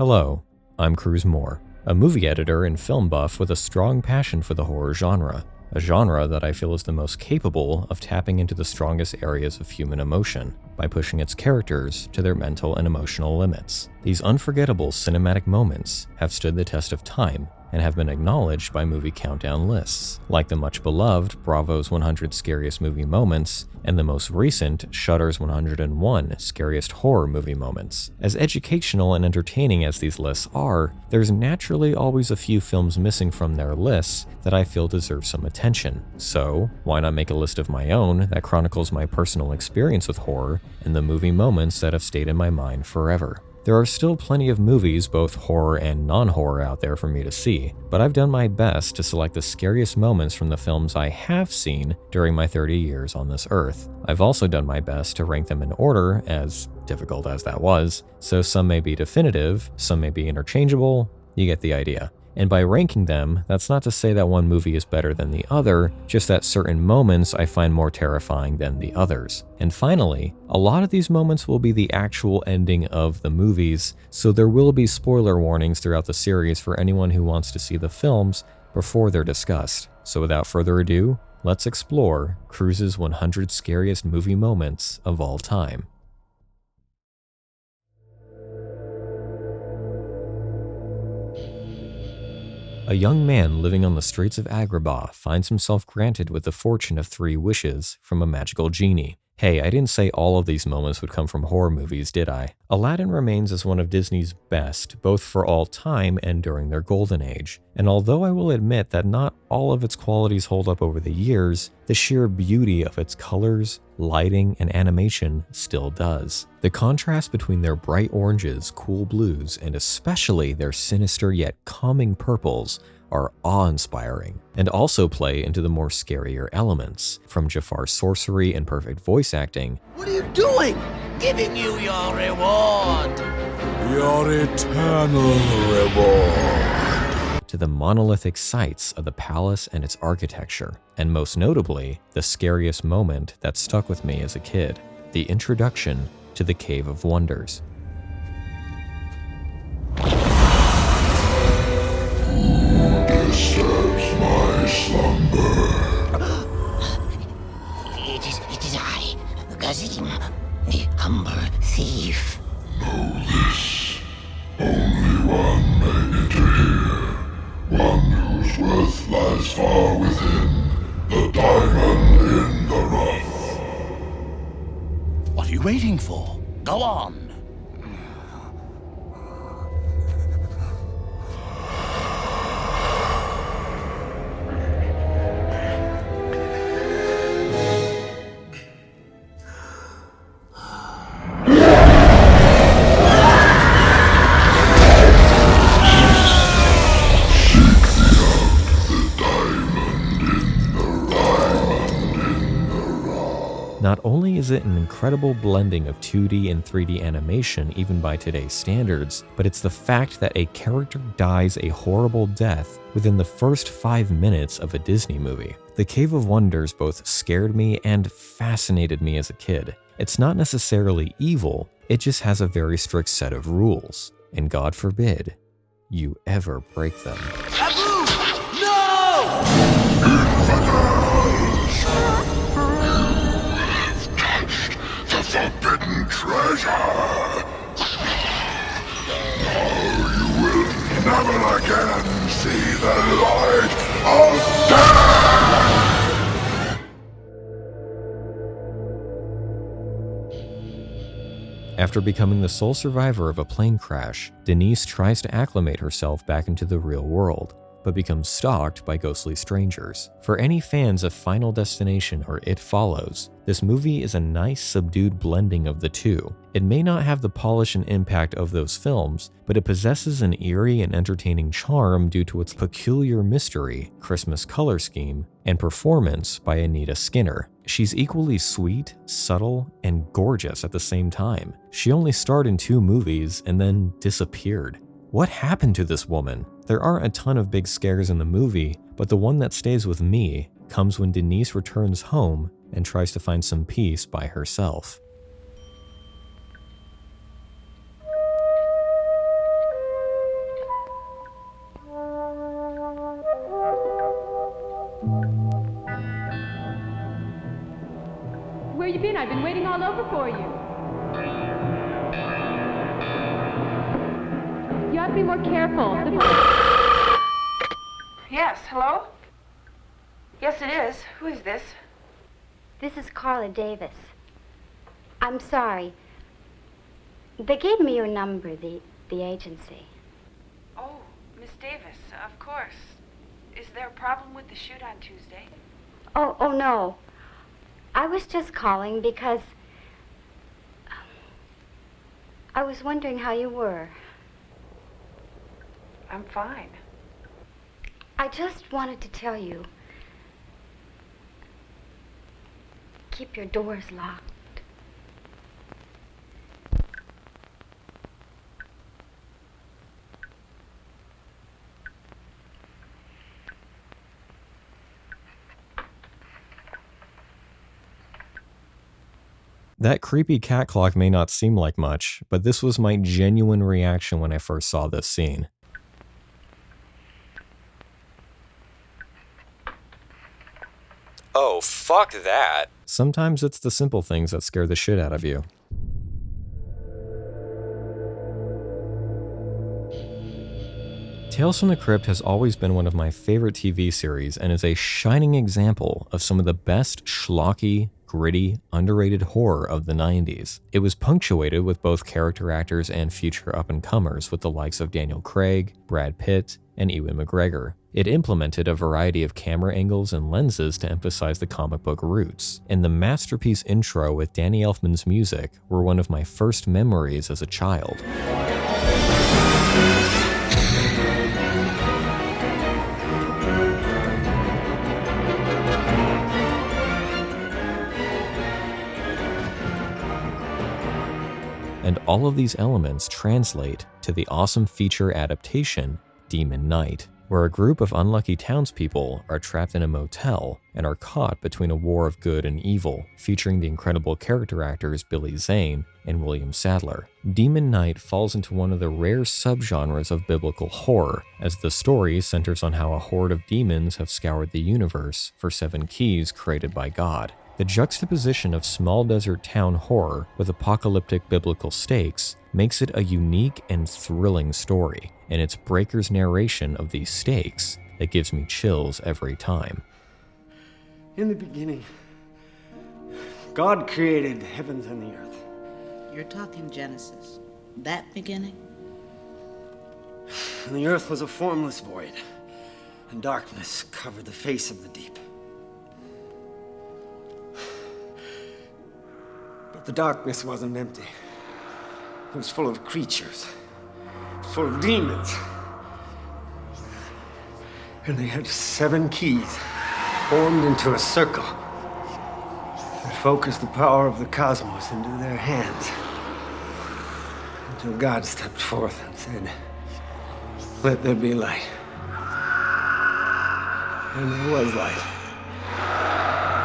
Hello, I'm Cruz, a movie editor and film buff with a strong passion for the horror genre, a genre that I feel is the most capable of tapping into the strongest areas of human emotion by pushing its characters to their mental and emotional limits. These unforgettable cinematic moments have stood the test of time and have been acknowledged by movie countdown lists, like the much beloved Bravo's 100 Scariest Movie Moments and the most recent Shudder's 101 Scariest Horror Movie Moments. As educational and entertaining as these lists are, there's naturally always a few films missing from their lists that I feel deserve some attention. So, why not make a list of my own that chronicles my personal experience with horror and the movie moments that have stayed in my mind forever? There are still plenty of movies, both horror and non-horror, out there for me to see, but I've done my best to select the scariest moments from the films I have seen during my 30 years on this earth. I've also done my best to rank them in order, as difficult as that was, so some may be definitive, some may be interchangeable, you get the idea. And by ranking them, that's not to say that one movie is better than the other, just that certain moments I find more terrifying than the others. And finally, a lot of these moments will be the actual ending of the movies, so there will be spoiler warnings throughout the series for anyone who wants to see the films before they're discussed. So without further ado, let's explore Cruz's 100 Scariest Movie Moments of All Time. A young man living on the streets of Agrabah finds himself granted with the fortune of 3 wishes from a magical genie. Hey, I didn't say all of these moments would come from horror movies, did I? Aladdin remains as one of Disney's best, both for all time and during their golden age. And although I will admit that not all of its qualities hold up over the years, the sheer beauty of its colors, lighting, and animation still does. The contrast between their bright oranges, cool blues, and especially their sinister yet calming purples are awe-inspiring, and also play into the more scarier elements, from Jafar's sorcery and perfect voice acting. What are you doing? Giving you your reward! Your eternal reward! To the monolithic sights of the palace and its architecture, and most notably, the scariest moment that stuck with me as a kid, the introduction to the Cave of Wonders. Disturbs my slumber. It is I, Gazim, the humble thief. Know this. Only one may enter here. One whose worth lies far within the diamond in the rough. What are you waiting for? Go on. Not only is it an incredible blending of 2D and 3D animation even by today's standards, but it's the fact that a character dies a horrible death within the first 5 minutes of a Disney movie. The Cave of Wonders both scared me and fascinated me as a kid. It's not necessarily evil, it just has a very strict set of rules, and God forbid you ever break them. Abu! No! Forbidden treasure! Now you will never again see the light of day! After becoming the sole survivor of a plane crash, Denise tries to acclimate herself back into the real world, but becomes stalked by ghostly strangers. For any fans of Final Destination or It Follows, this movie is a nice subdued blending of the two. It may not have the polish and impact of those films, but it possesses an eerie and entertaining charm due to its peculiar mystery, Christmas color scheme, and performance by Anita Skinner. She's equally sweet, subtle, and gorgeous at the same time. She only starred in 2 movies and then disappeared. What happened to this woman? There aren't a ton of big scares in the movie, but the one that stays with me comes when Denise returns home and tries to find some peace by herself. you been? I've been waiting all over for you. You ought to be more careful. Yes, hello? Yes, it is. Who is this? This is Carla Davis. I'm sorry. They gave me your number, the agency. Oh, Miss Davis, of course. Is there a problem with the shoot on Tuesday? Oh, no. I was just calling because I was wondering how you were. I'm fine. I just wanted to tell you, keep your doors locked. That creepy cat clock may not seem like much, but this was my genuine reaction when I first saw this scene. Oh, fuck that! Sometimes it's the simple things that scare the shit out of you. Tales from the Crypt has always been one of my favorite TV series and is a shining example of some of the best schlocky, gritty, underrated horror of the 90s. It was punctuated with both character actors and future up-and-comers with the likes of Daniel Craig, Brad Pitt, and Ewan McGregor. It implemented a variety of camera angles and lenses to emphasize the comic book roots, and the masterpiece intro with Danny Elfman's music were one of my first memories as a child. And all of these elements translate to the awesome feature adaptation, Demon Knight, where a group of unlucky townspeople are trapped in a motel and are caught between a war of good and evil, featuring the incredible character actors Billy Zane and William Sadler. Demon Knight falls into one of the rare subgenres of biblical horror, as the story centers on how a horde of demons have scoured the universe for 7 keys created by God. The juxtaposition of small desert town horror with apocalyptic biblical stakes makes it a unique and thrilling story, and it's Breaker's narration of these stakes that gives me chills every time. In the beginning, God created the heavens and the earth. You're talking Genesis. That beginning? And the earth was a formless void, and darkness covered the face of the deep. But the darkness wasn't empty. It was full of creatures, full of demons. And they had 7 keys formed into a circle that focused the power of the cosmos into their hands. Until God stepped forth and said, "Let there be light." And there was light.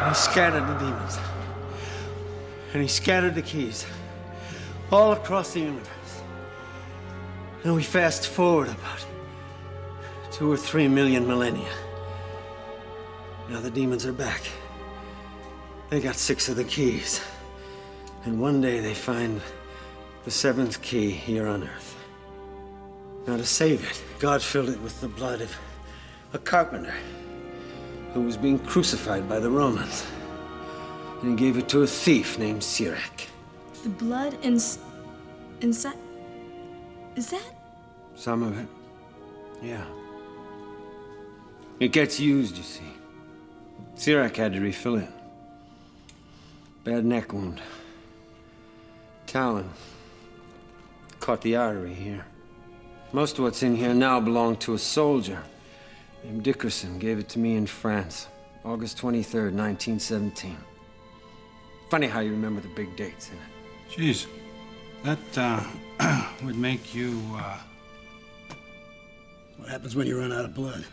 And he scattered the demons. And he scattered the keys all across the universe. And we fast forward about 2 or 3 million millennia. Now the demons are back. They got 6 of the keys. And one day they find the 7th key here on Earth. Now to save it, God filled it with the blood of a carpenter who was being crucified by the Romans. And he gave it to a thief named Sirach. The blood inside... Is that? Some of it, yeah. It gets used, you see. Sirach had to refill it. Bad neck wound. Talon caught the artery here. Most of what's in here now belonged to a soldier named Dickerson. Gave it to me in France, August 23rd, 1917. Funny how you remember the big dates in it. Jeez, that would make you, What happens when you run out of blood?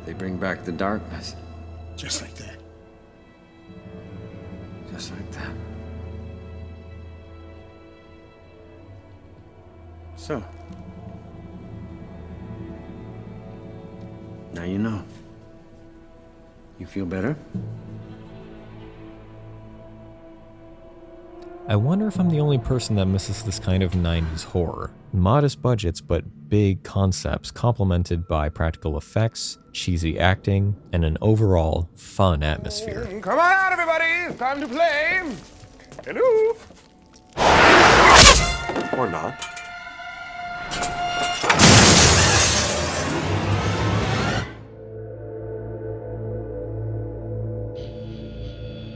They bring back the darkness. Just like that. Just like that. So. Now you know. You feel better? I wonder if I'm the only person that misses this kind of 90s horror. Modest budgets but big concepts complemented by practical effects, cheesy acting, and an overall fun atmosphere. Come on out, everybody! It's time to play! Hello! Or not.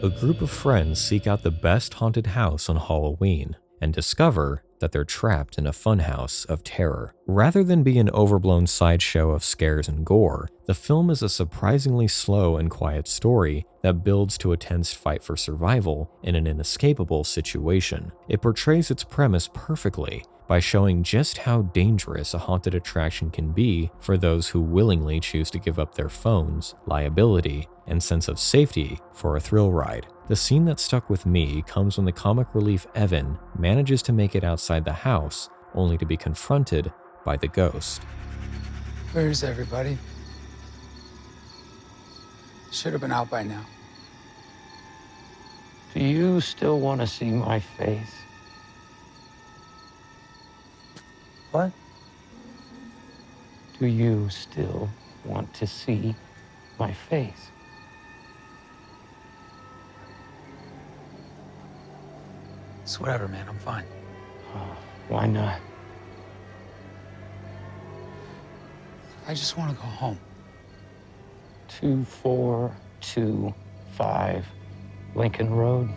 A group of friends seek out the best haunted house on Halloween and discover that they're trapped in a funhouse of terror. Rather than be an overblown sideshow of scares and gore, the film is a surprisingly slow and quiet story that builds to a tense fight for survival in an inescapable situation. It portrays its premise perfectly by showing just how dangerous a haunted attraction can be for those who willingly choose to give up their phones, liability, and sense of safety for a thrill ride. The scene that stuck with me comes when the comic relief Evan manages to make it outside the house, only to be confronted by the ghost. Where's everybody? Should have been out by now. Do you still want to see my face? What? Do you still want to see my face? It's whatever, man. I'm fine. Why not? I just want to go home. 2425 Lincoln Road.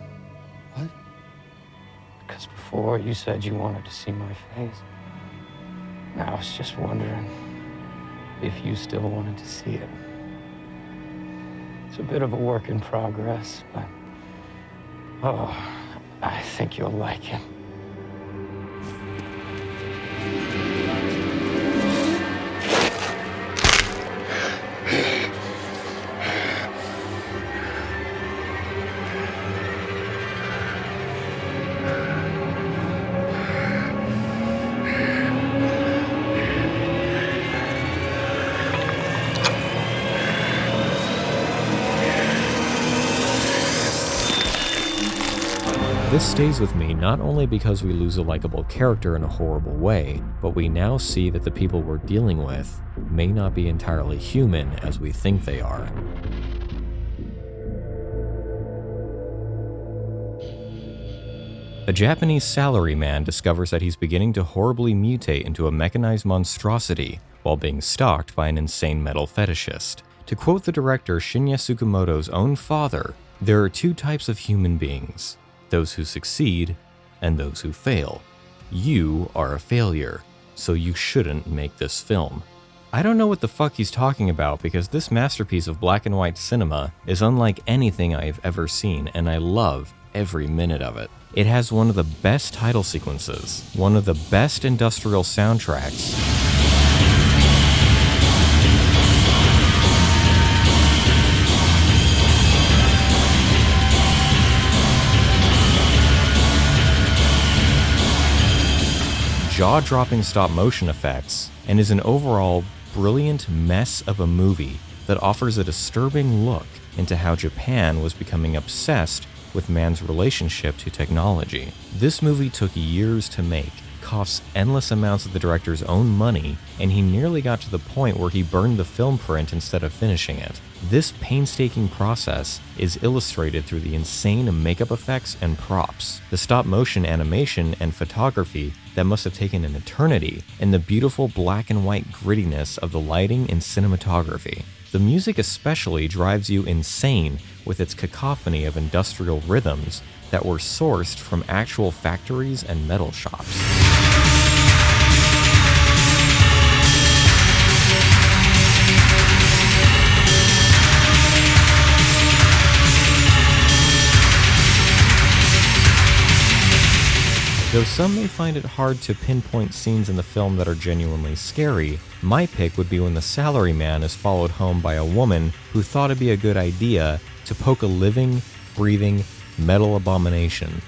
What? Because before you said you wanted to see my face. Now I was just wondering if you still wanted to see it. It's a bit of a work in progress, but I think you'll like it. This stays with me not only because we lose a likable character in a horrible way, but we now see that the people we're dealing with may not be entirely human as we think they are. A Japanese salaryman discovers that he's beginning to horribly mutate into a mechanized monstrosity while being stalked by an insane metal fetishist. To quote the director Shinya Tsukamoto's own father, there are two types of human beings. Those who succeed, and those who fail. You are a failure, so you shouldn't make this film. I don't know what the fuck he's talking about because this masterpiece of black and white cinema is unlike anything I've ever seen, and I love every minute of it. It has one of the best title sequences, one of the best industrial soundtracks, jaw-dropping stop-motion effects, and is an overall brilliant mess of a movie that offers a disturbing look into how Japan was becoming obsessed with man's relationship to technology. This movie took years to make, costs endless amounts of the director's own money, and he nearly got to the point where he burned the film print instead of finishing it. This painstaking process is illustrated through the insane makeup effects and props, the stop-motion animation and photography that must have taken an eternity, and the beautiful black and white grittiness of the lighting and cinematography. The music especially drives you insane with its cacophony of industrial rhythms that were sourced from actual factories and metal shops. Though some may find it hard to pinpoint scenes in the film that are genuinely scary, my pick would be when the salaryman is followed home by a woman who thought it'd be a good idea to poke a living, breathing, metal abomination.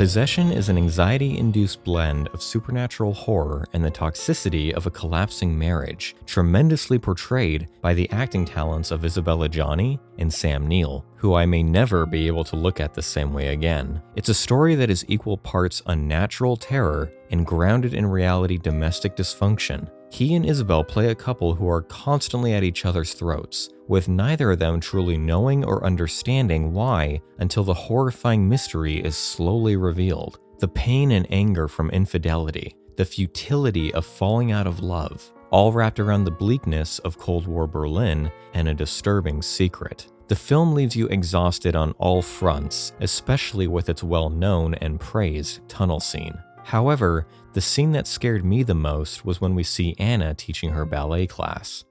Possession is an anxiety-induced blend of supernatural horror and the toxicity of a collapsing marriage, tremendously portrayed by the acting talents of Isabella Gianni and Sam Neill, who I may never be able to look at the same way again. It's a story that is equal parts unnatural terror and grounded in reality domestic dysfunction. He and Isabel play a couple who are constantly at each other's throats, with neither of them truly knowing or understanding why until the horrifying mystery is slowly revealed. The pain and anger from infidelity, the futility of falling out of love, all wrapped around the bleakness of Cold War Berlin and a disturbing secret. The film leaves you exhausted on all fronts, especially with its well-known and praised tunnel scene. However, the scene that scared me the most was when we see Anna teaching her ballet class.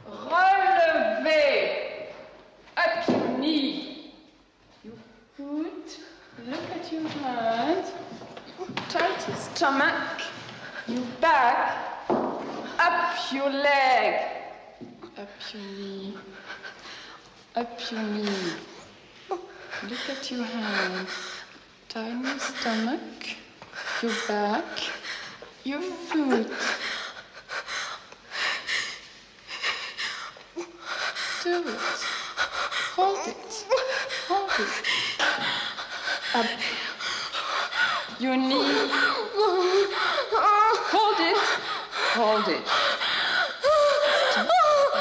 Relevez! Up your knee. You put, look at your hand, tight your stomach, you back, up your leg, up your knee, up your knee. Look at your hand, tight your stomach, your back, your foot. Do it. Hold it. Hold it. Up. Your knee. Hold it. Hold it.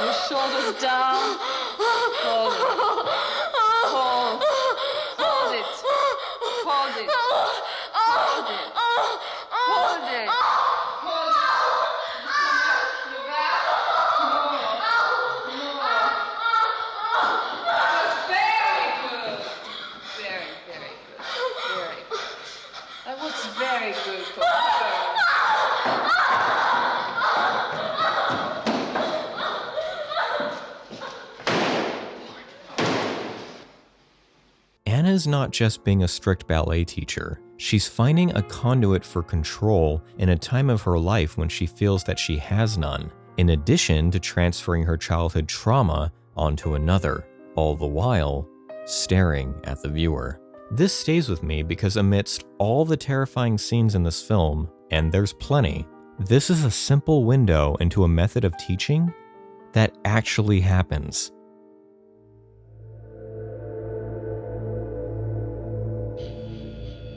Your shoulders down. Hold it. Hold. Hold it. Hold it. Hold it. Hold it. Hold it. Your back. Very good. Very, very good. Very good. That was very good, Coco. Anna's not just being a strict ballet teacher. She's finding a conduit for control in a time of her life when she feels that she has none, in addition to transferring her childhood trauma onto another, all the while staring at the viewer. This stays with me because amidst all the terrifying scenes in this film, and there's plenty, this is a simple window into a method of teaching that actually happens.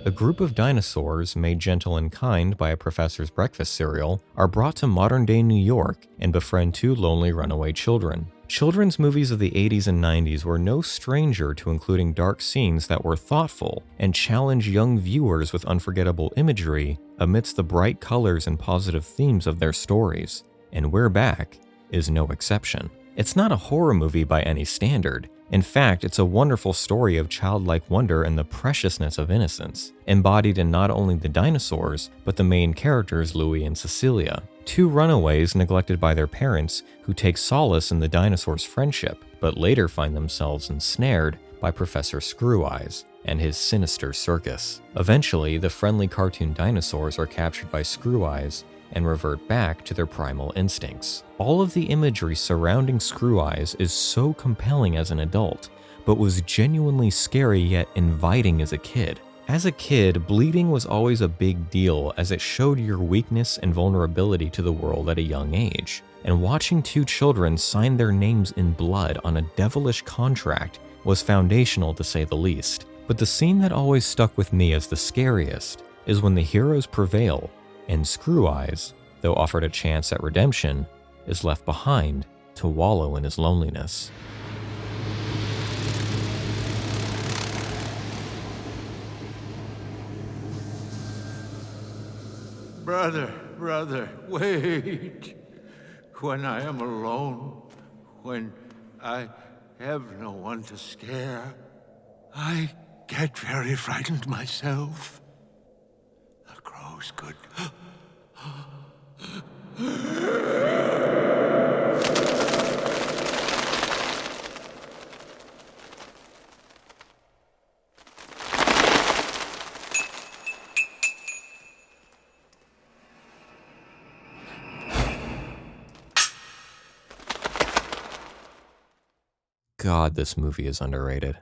A group of dinosaurs, made gentle and kind by a professor's breakfast cereal, are brought to modern-day New York and befriend two lonely runaway children. Children's movies of the 80s and 90s were no stranger to including dark scenes that were thoughtful and challenge young viewers with unforgettable imagery amidst the bright colors and positive themes of their stories, and We're Back is no exception. It's not a horror movie by any standard. In fact, it's a wonderful story of childlike wonder and the preciousness of innocence, embodied in not only the dinosaurs, but the main characters Louie and Cecilia, two runaways neglected by their parents who take solace in the dinosaurs' friendship, but later find themselves ensnared by Professor Screw Eyes and his sinister circus. Eventually, the friendly cartoon dinosaurs are captured by Screw Eyes and revert back to their primal instincts. All of the imagery surrounding Screw Eyes is so compelling as an adult, but was genuinely scary yet inviting as a kid. As a kid, bleeding was always a big deal as it showed your weakness and vulnerability to the world at a young age. And watching two children sign their names in blood on a devilish contract was foundational to say the least. But the scene that always stuck with me as the scariest is when the heroes prevail and Screw Eyes, though offered a chance at redemption, is left behind to wallow in his loneliness. Brother, wait. When I am alone, when I have no one to scare, I get very frightened myself. The crows could... God, this movie is underrated.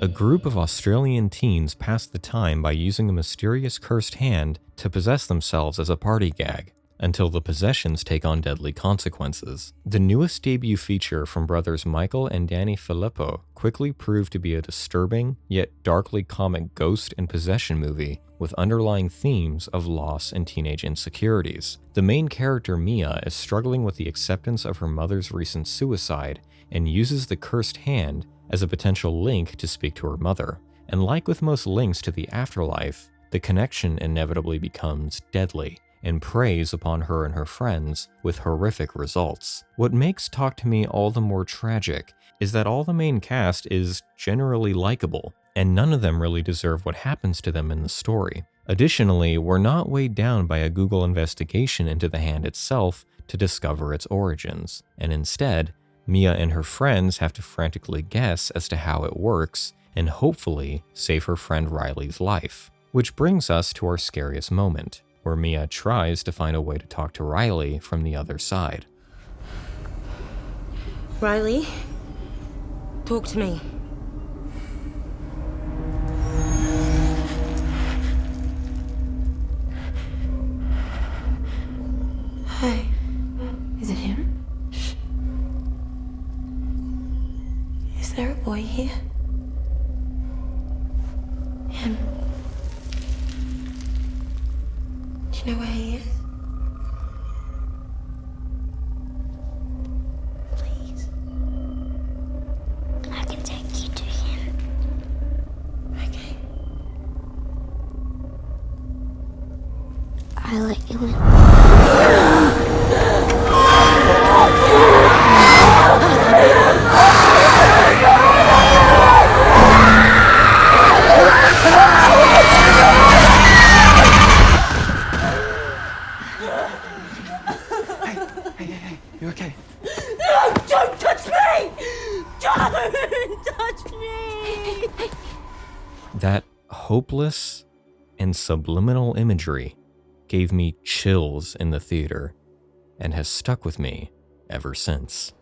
A group of Australian teens pass the time by using a mysterious cursed hand to possess themselves as a party gag, until the possessions take on deadly consequences. The newest debut feature from brothers Michael and Danny Filippo quickly proved to be a disturbing, yet darkly comic ghost and possession movie with underlying themes of loss and teenage insecurities. The main character, Mia, is struggling with the acceptance of her mother's recent suicide and uses the cursed hand as a potential link to speak to her mother. And like with most links to the afterlife, the connection inevitably becomes deadly and preys upon her and her friends with horrific results. What makes Talk to Me all the more tragic is that all the main cast is generally likable, and none of them really deserve what happens to them in the story. Additionally, we're not weighed down by a Google investigation into the hand itself to discover its origins, and instead, Mia and her friends have to frantically guess as to how it works and hopefully save her friend Riley's life. Which brings us to our scariest moment, where Mia tries to find a way to talk to Riley from the other side. Riley, talk to me. Hi. Is it him? Is there a boy here? Him. Do you know where he is? Please. I can take you to him. Okay. I let you in. You okay? No! Don't touch me! Don't touch me! That hopeless and subliminal imagery gave me chills in the theater and has stuck with me ever since.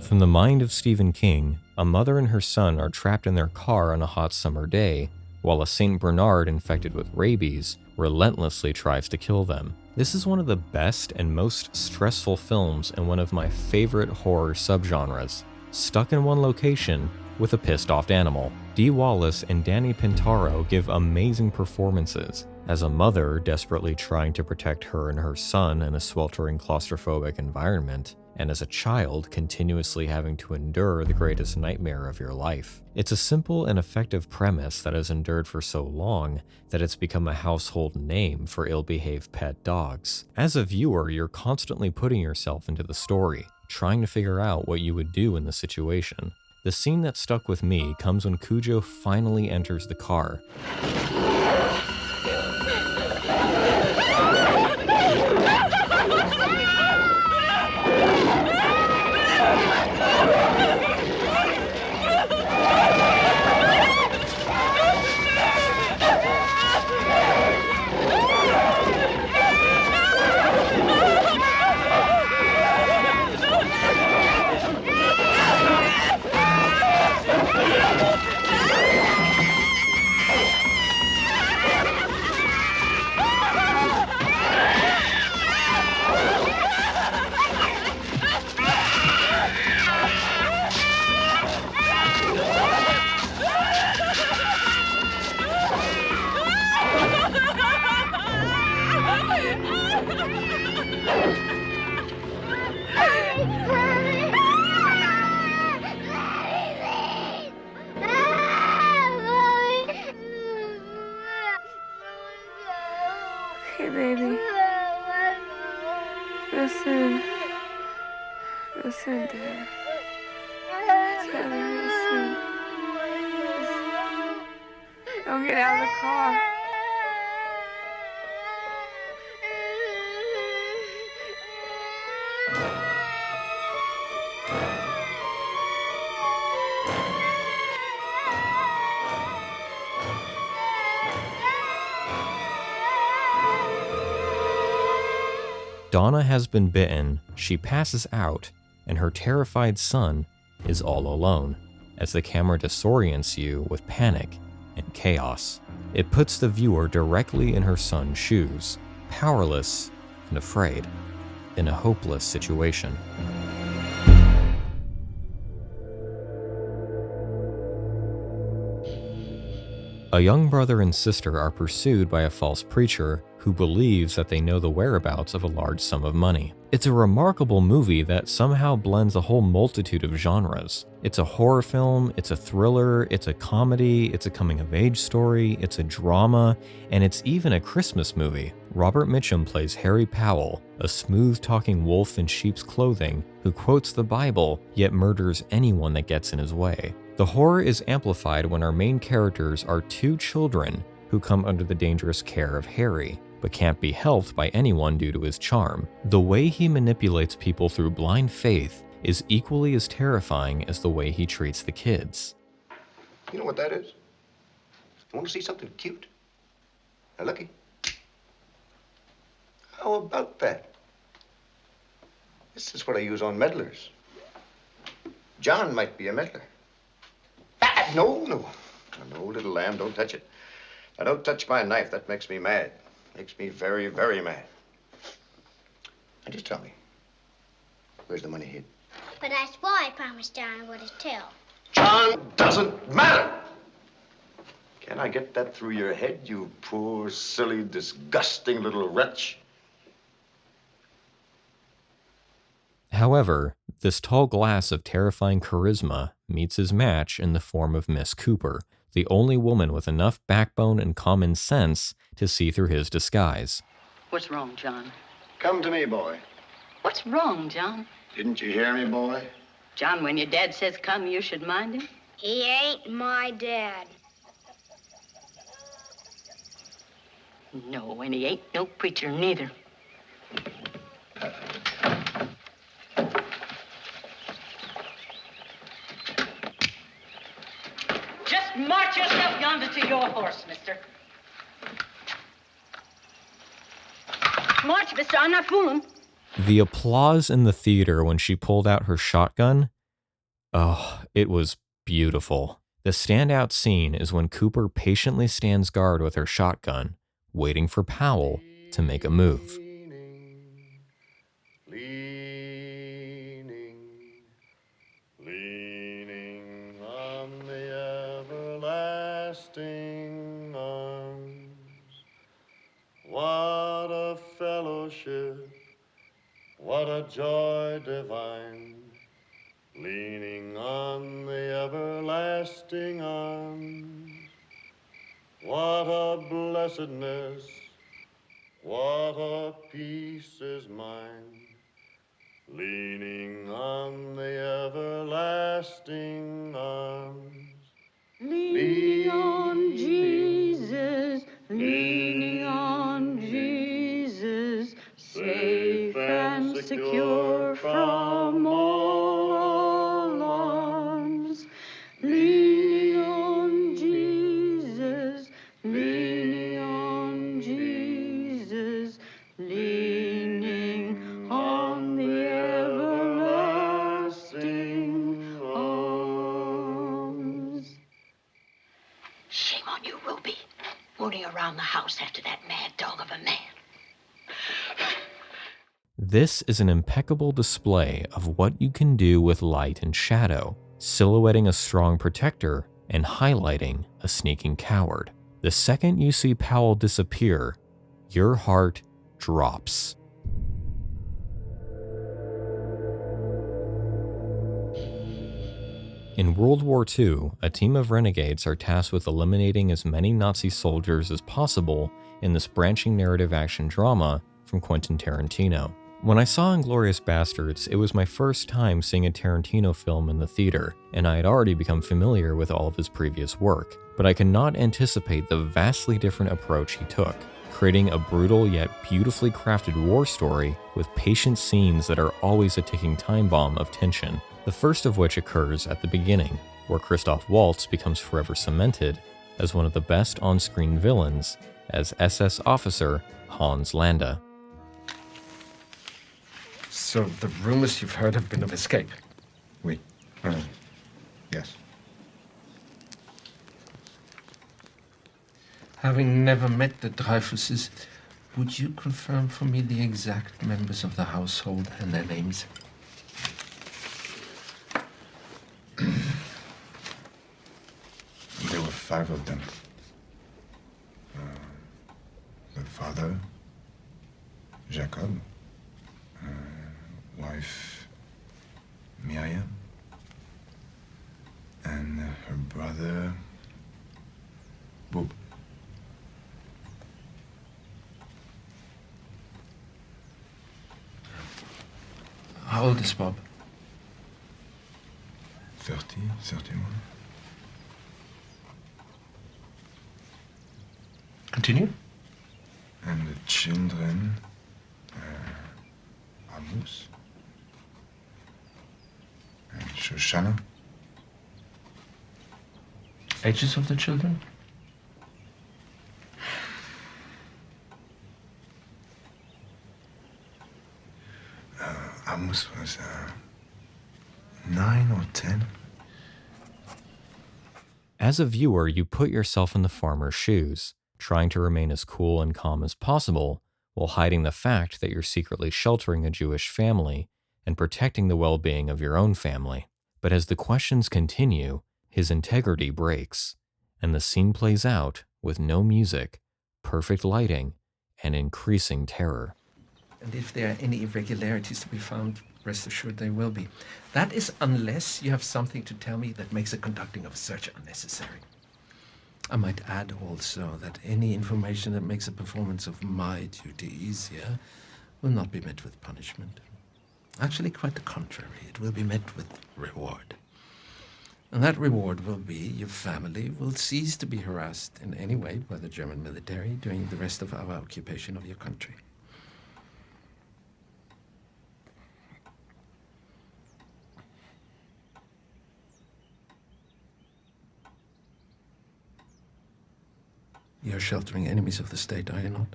From the mind of Stephen King, a mother and her son are trapped in their car on a hot summer day, while a St. Bernard infected with rabies relentlessly tries to kill them. This is one of the best and most stressful films in one of my favorite horror subgenres, stuck in one location with a pissed-off animal. Dee Wallace and Danny Pintaro give amazing performances, as a mother desperately trying to protect her and her son in a sweltering claustrophobic environment, and as a child continuously having to endure the greatest nightmare of your life. It's a simple and effective premise that has endured for so long that it's become a household name for ill-behaved pet dogs. As a viewer, you're constantly putting yourself into the story, trying to figure out what you would do in the situation. The scene that stuck with me comes when Cujo finally enters the car. Listen, dear. Taylor, listen. Don't get out of the car. Donna has been bitten, she passes out, and her terrified son is all alone, as the camera disorients you with panic and chaos. It puts the viewer directly in her son's shoes, powerless and afraid, in a hopeless situation. A young brother and sister are pursued by a false preacher who believes that they know the whereabouts of a large sum of money. It's a remarkable movie that somehow blends a whole multitude of genres. It's a horror film, it's a thriller, it's a comedy, it's a coming-of-age story, it's a drama, and it's even a Christmas movie. Robert Mitchum plays Harry Powell, a smooth-talking wolf in sheep's clothing who quotes the Bible yet murders anyone that gets in his way. The horror is amplified when our main characters are two children who come under the dangerous care of Harry, but can't be helped by anyone due to his charm. The way he manipulates people through blind faith is equally as terrifying as the way he treats the kids. You know what that is? You want to see something cute? Now, looky. How about that? This is what I use on meddlers. John might be a meddler. Ah, no, little lamb, don't touch it. Now, don't touch my knife. That makes me mad. Makes me very, very mad. Now, just tell me, where's the money hid? But that's why I promised John I wouldn't tell. John doesn't matter! Can I get that through your head, you poor, silly, disgusting little wretch? However, this tall glass of terrifying charisma meets his match in the form of Miss Cooper, the only woman with enough backbone and common sense to see through his disguise. What's wrong, John? Come to me, boy. What's wrong, John? Didn't you hear me, boy? John, when your dad says come, you should mind him. He ain't my dad. No, and he ain't no preacher neither. Just march yourself yonder to your horse, mister. March, mister, I'm not fooling. The applause in the theater when she pulled out her shotgun, oh, it was beautiful. The standout scene is when Cooper patiently stands guard with her shotgun, waiting for Powell to make a move. Leaning on the everlasting arms. What a fellowship, what a joy divine. Leaning on the everlasting arms. What a blessedness, what a peace is mine. Leaning on the everlasting arms. Leaning on Jesus, leaning on Jesus, safe and secure from all alarms. Leaning on Jesus, leaning on Jesus, leaning on the everlasting arms. Shame on you, Ruby. Running around the house after that mad dog of a man. This is an impeccable display of what you can do with light and shadow, silhouetting a strong protector and highlighting a sneaking coward. The second you see Powell disappear, your heart drops. In World War II, a team of renegades are tasked with eliminating as many Nazi soldiers as possible in this branching narrative action drama from Quentin Tarantino. When I saw Inglourious Basterds, it was my first time seeing a Tarantino film in the theater, and I had already become familiar with all of his previous work, but I could not anticipate the vastly different approach he took, creating a brutal yet beautifully crafted war story with patient scenes that are always a ticking time bomb of tension. The first of which occurs at the beginning, where Christoph Waltz becomes forever cemented as one of the best on-screen villains as SS officer Hans Landa. So the rumors you've heard have been of escape? Oui. Yes. Having never met the Dreyfuses, would you confirm for me the exact members of the household and their names? There were 5 of them. The father, Jacob, wife, Miriam, and her brother, Bob. How old is Bob? 30, 31. Continue. And the children, Amos and Shoshana. Ages of the children? Amos was 9 or 10. As a viewer, you put yourself in the farmer's shoes, trying to remain as cool and calm as possible while hiding the fact that you're secretly sheltering a Jewish family and protecting the well-being of your own family. But as the questions continue, his integrity breaks, and the scene plays out with no music, perfect lighting, and increasing terror. And if there are any irregularities to be found, rest assured there will be. That is unless you have something to tell me that makes the conducting of a search unnecessary. I might add also that any information that makes the performance of my duty easier will not be met with punishment. Actually, quite the contrary. It will be met with reward. And that reward will be your family will cease to be harassed in any way by the German military during the rest of our occupation of your country. You're sheltering enemies of the state, are you not?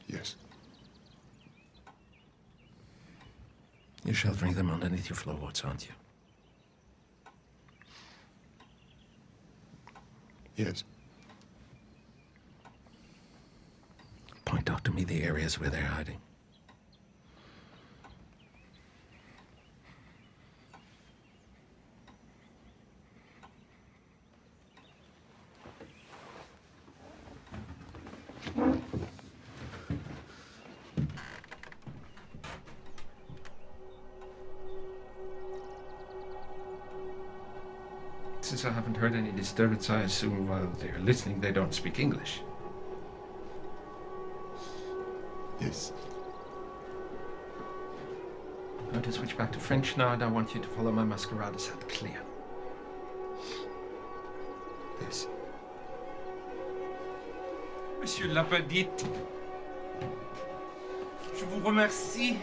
Yes. You're sheltering them underneath your floorboards, aren't you? Yes. Point out to me the areas where they're hiding. Since I haven't heard any disturbance, I assume while they're listening, they don't speak English. Yes. I'm going to switch back to French now, and I want you to follow my masquerade set clear. Yes. Monsieur Lapadite, je vous remercie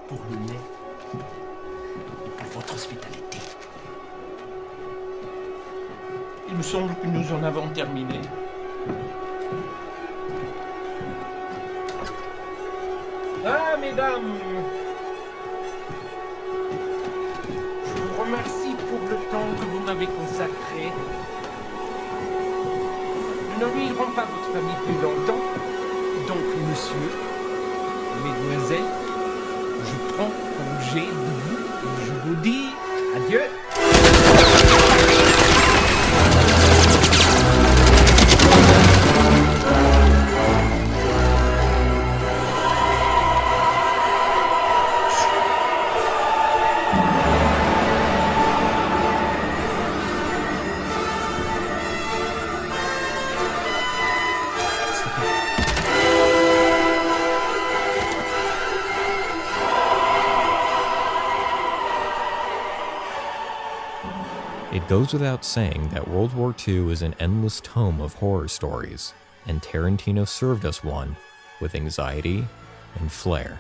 pour le lait et pour votre hospitalité. Il me semble que nous en avons terminé. Ah, mesdames, je vous remercie pour le temps que vous m'avez consacré. Nous ne nuirons pas votre famille plus longtemps. Donc, monsieur, mesdemoiselles, je prends congé de vous et je vous dis adieu. It goes without saying that World War II is an endless tome of horror stories, and Tarantino served us one with anxiety and flair.